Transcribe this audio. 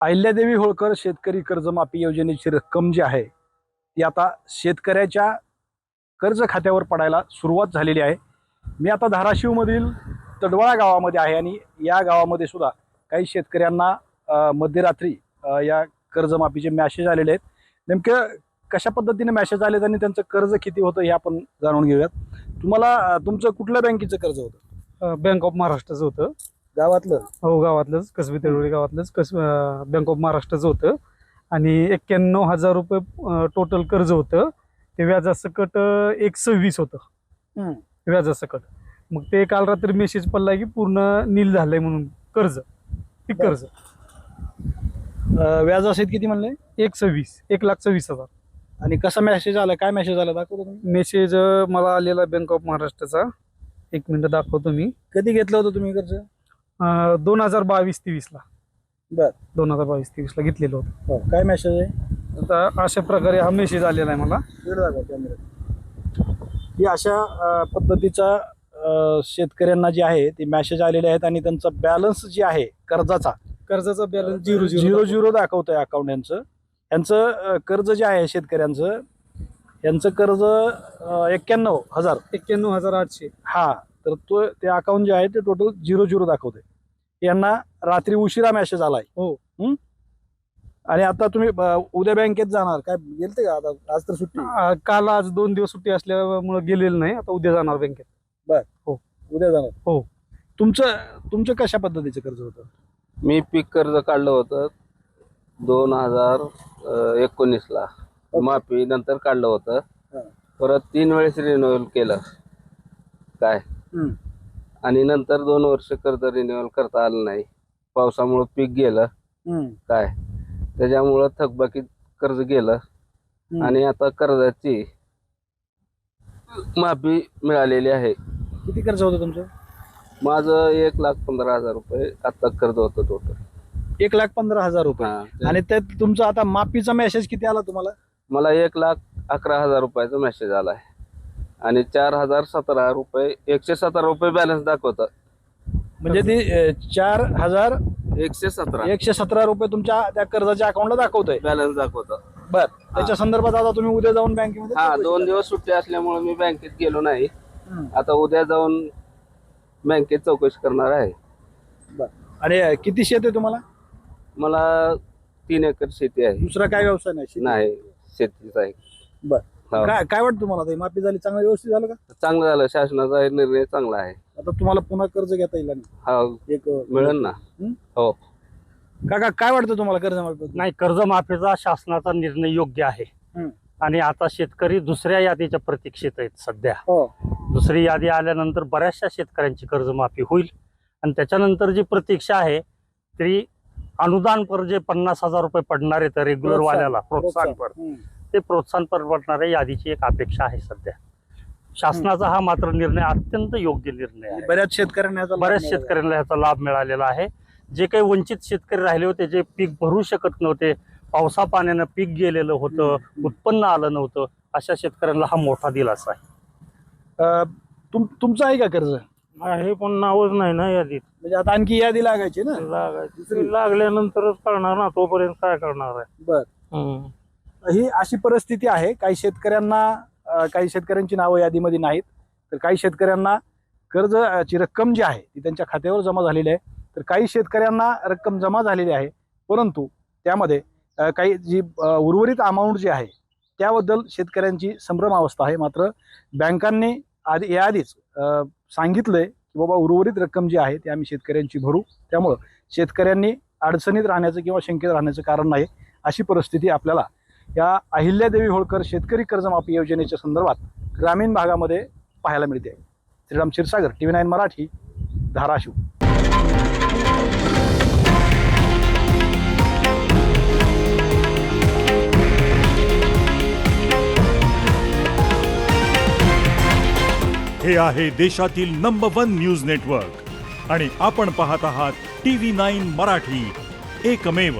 अहिल्यादेवी होळकर शेतकरी कर्जमाफी योजनेची रक्कम जी आहे ती आता शेतकऱ्याच्या कर्ज खात्यावर पडायला सुरुवात झालेली आहे। मी आता धाराशिवमधील तडवळा गावामध्ये आहे आणि या गावामध्ये सुद्धा काही शेतकऱ्यांना मध्यरात्री या कर्जमाफीचे मेसेज आलेले आहेत। नेमकं कशा पद्धतीने मेसेज आलेत आणि त्यांचं कर्ज किती होतं हे आपण जाणून घेऊयात। तुम्हाला तुमचं कुठल्या बँकेचं कर्ज होतं? बँक ऑफ महाराष्ट्राचं होतं। गावातलं? हो, गावातलंच, कसबी तेवढी गावातलंच बँक ऑफ महाराष्ट्राचं होतं आणि 91,000 रुपये टोटल कर्ज होतं। ते व्याजासकट 126 होतं व्याजासकट। मग ते काल रात्री मेसेज पडला की पूर्ण नील झालंय म्हणून कर्ज, पीक कर्ज। व्याज असेल किती म्हणले? 1,26,00,000। आणि कसा मेसेज आला, काय मेसेज आला दाखवतो तुम्ही? मेसेज मला आलेला बँक ऑफ महाराष्ट्राचा, 1 मिनिट दाखवतो मी। कधी घेतलं होतं तुम्ही कर्ज? 2022-23 ला। बर, 2022-23 ला घेतलेलं होतं। काय मेसेज आहे? आता अशा प्रकारे हा मेसेज आलेला आहे मला। ही अशा पद्धतीचा शेतकऱ्यांना जे आहे ते मेसेज आलेले आहेत आणि त्यांचा बॅलन्स जे आहे कर्जाचा बॅलन्स 0 दाखवतंय अकाउंट यांचं। यांचं कर्ज जे आहे शेतकऱ्यांचं, यांचं कर्ज 91,000 91,800। हा, तर तो ते अकाउंट जे आहे ते टोटल 0 दाखवतंय। यांना रात्री उशिरा मेसेज आलाय। हो। आणि आता तुम्ही उद्या बँकेत जाणार, काय गेलते का? आता आज तर सुट्टी, काल आज 2 दिवस सुट्टी असल्यामुळे गेलेलं नाही। आता उद्या जाणार बँकेत। बर, हो, उद्या जाणार। हो। तुमचं कशा पद्धतीचं कर्ज होतं? मी पीक कर्ज काढलं होतं 2019 ला, माफी नंतर काढलं होतं। परत 3 वेळेस रिन्युअल केलं काय, आणि नंतर 2 वर्ष कर्ज रिन्युअल करता आलं नाही। पावसामुळे पीक गेलं काय, त्याच्यामुळं थकबाकी कर्ज गेलं आणि आता कर्जाची माफी मिळालेली आहे। किती कर्ज होतं तुमचं? माझं 1,15,000 रुपये आता कर्ज होतं टोटल। 1,15,000 रुपये। आणि त्यात तुमचा आता माफीचा मेसेज किती आला तुम्हाला? मला 1,11,000 रुपयाचा मेसेज आलाय आणि 4,017 रुपये 117 रुपये बॅलन्स दाखवतं। म्हणजे ते 4,117 रुपये तुमच्या त्या कर्जाच्या अकाउंटला दाखवतंय, बॅलन्स दाखवतं। बर, त्याच्या संदर्भात आता तुम्ही उद्या जाऊन बँकेमध्ये? हा, 2 दिवस सुट्टी असल्यामुळे मी बँकेत गेलो नाही। आता उद्या जाऊन बँकेत चौकशी करणार आहे। बर, आणि किती शेत आहे तुम्हाला? मला 3 एकर शेती आहे। दुसरा काय व्यवसाय नाही? नाही, शेतीच आहे। बर, काय वाटतं तुम्हाला? माफी झाली, चांगलं व्यवस्थित झालं का? चांगलं झालं, शासनाचा निर्णय चांगला आहे। आता तुम्हाला पुन्हा कर्ज घेता येईल आणि हा, एक मिळेल ना। हो। काका, काय वाटतं तुम्हाला कर्जमाफी? नाही, कर्जमाफीचा शासनाचा निर्णय योग्य आहे आणि आता शेतकरी दुसऱ्या यादीच्या प्रतीक्षेत आहेत सध्या। दुसरी यादी आल्यानंतर बऱ्याचशा शेतकऱ्यांची कर्जमाफी होईल आणि त्याच्यानंतर जी प्रतीक्षा आहे ती अनुदानपर जे 50,000 रुपये पडणार आहेत रेग्युलर वाल्याला प्रोत्साहनपर, ते प्रोत्साहनपर पडणाऱ्या यादीची एक अपेक्षा आहे सध्या। शासनाचा हा मात्र निर्णय अत्यंत योग्य निर्णय आहे। बऱ्याच शेतकऱ्यांना याचा लाभ मिळालेला आहे। जे काही वंचित शेतकरी राहिले होते, जे पीक भरू शकत नव्हते, पावसा पाण्यानं पीक गेलेलं होतं, उत्पन्न आलं नव्हतं, अशा शेतकऱ्यांना हा मोठा दिलासा आहे। तुमचं आहे का कर्ज? हे पण नावच नाही ना यादीत। म्हणजे आता आणखी यादी लागायची ना? लागायची, लागल्यानंतरच करणार ना, तोपर्यंत काय करणार आहे? बर, ही अशी परिस्थिती आहे। काही शेतकऱ्यांची नावं यादीमध्ये नाहीत, तर काही शेतकऱ्यांना कर्जाची रक्कम जी आहे ती त्यांच्या खात्यावर जमा झालेली आहे, तर काही शेतकऱ्यांना रक्कम जमा झालेली आहे, परंतु त्यामध्ये काही जी उर्वरित अमाऊंट जी आहे त्याबद्दल शेतकऱ्यांची संभ्रम अवस्था आहे। मात्र बँकांनी याआधीच सांगितलंय की बाबा उर्वरित रक्कम जी आहे ती आम्ही शेतकऱ्यांची भरू, त्यामुळं शेतकऱ्यांनी अडचणीत राहण्याचं किंवा शंकेत राहण्याचं कारण नाही। अशी परिस्थिती आपल्याला या अहिल्यादेवी होळकर शेतकरी कर्जमाफी योजनेच्या संदर्भात ग्रामीण भागामध्ये पाहायला मिळते। श्रीराम क्षीरसागर, TV9 मराठी, धाराशिव। हे आहे देशातील नंबर 1 न्यूज नेटवर्क आणि आपण पाहत आहात TV9 मराठी, एकमेव।